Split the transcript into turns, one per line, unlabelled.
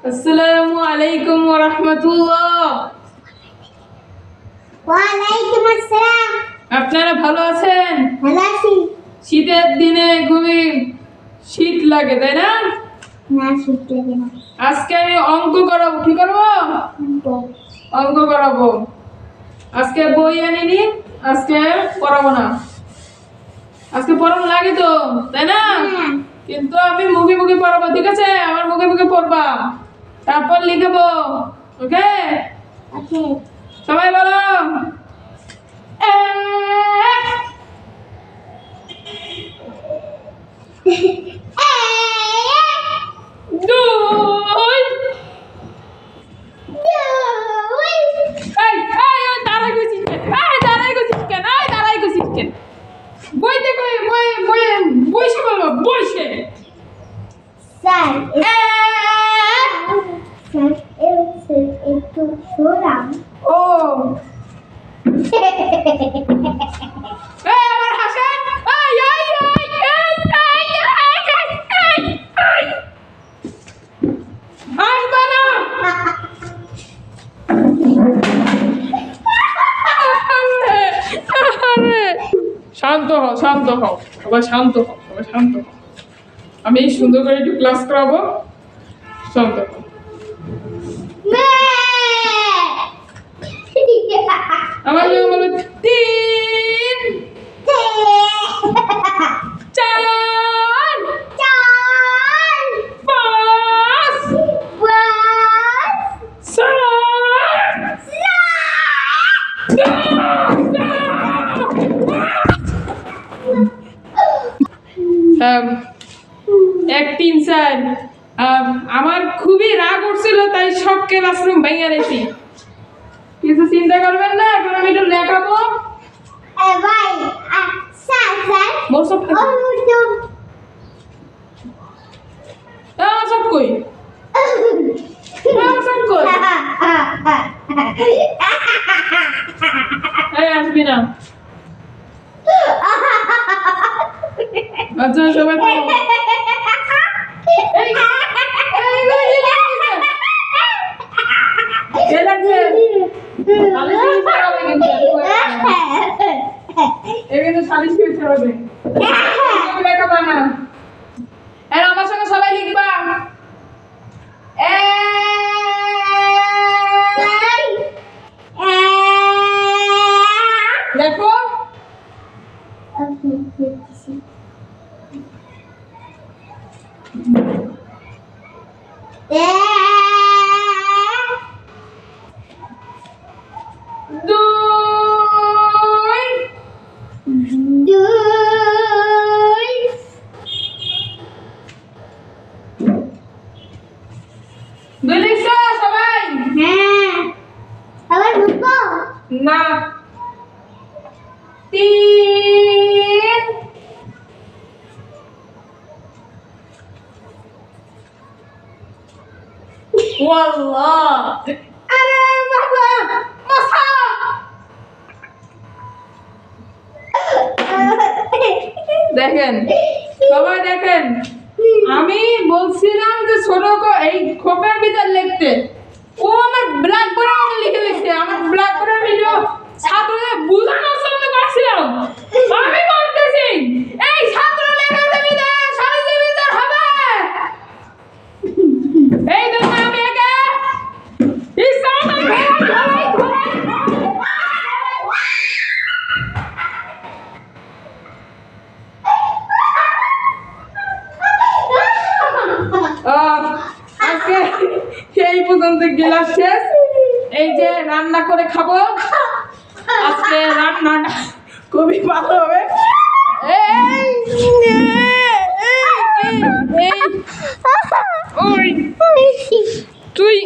আসসালামু আলাইকুম ওয়া রাহমাতুল্লাহ।
ওয়া আলাইকুম আসসালাম।
আপনারা ভালো আছেন?
ভালো আছি।
শীতের দিনে খুবই শীত লাগে, তাই না?
না, শীত লাগে না।
আজকে আমি অঙ্ক করাবো। কি করবো? অঙ্ক করাবো। আজকে বই আনিনি, আজকে পড়াবো না। আজকে পড়ানো লাগে তো, তাই না? কিন্তু আমি মুখে মুখে পড়াবো, ঠিক আছে? আমার মুখে মুখে পড়বা, তারপর লিখাবো। ওকে?
ওকে।
সবাই বলো দুই। দাঁড়াই গেছিস কেন? বইতে বইসে বলবো, বইসে।
স্যার, একটু সরাম।
ও আবার হাসেন। হাসবা না। শান্ত হও, শান্ত হও, সবাই শান্ত হও, সবাই শান্ত হও। আমি সুন্দর করে একটু ক্লাস করাবো, শান্ত হও। আমার জন্য বলো 3 4 5 1 3 4। আমার খুবই রাগ উঠছিল, তাই সব ক্লাসরুম ভেঙে দিয়েছি। কিছু চিন্তা করবেন না, এখন আমি একটু লেখাবো।
ভাই, স্যার স্যার,
সব সব কই সব কই আসবি না। আচ্ছা সবাই থামো। আমার সঙ্গে সবাই লিখবা। দেখো দুই লিখছো সবাই?
হ্যাঁ, আবার ঢুকবো?
না 3 والله আরে বাবা মশা। দেখেন সবাই দেখেন, আমি বলছিলাম যে ছোট এই খোপের ভিতর লিখতে, ও আমার ব্ল্যাক বোর্ডে লিখে দিচ্ছে। আমার ব্ল্যাক বোর্ডে ভিডিও ছাত্রদের বোঝানোর জন্য করছিলাম। আমি বলতেছি এই ছাত্র লেখার ভিতরে সারির ভিতর হবে। এই দেখো আমি একা এই সামনে আজকে এই পর্যন্ত গেলাস শেষ। এই যে রান্না করে খাবো, আজকে রান্নাটা খুবই ভালো হবে। তুই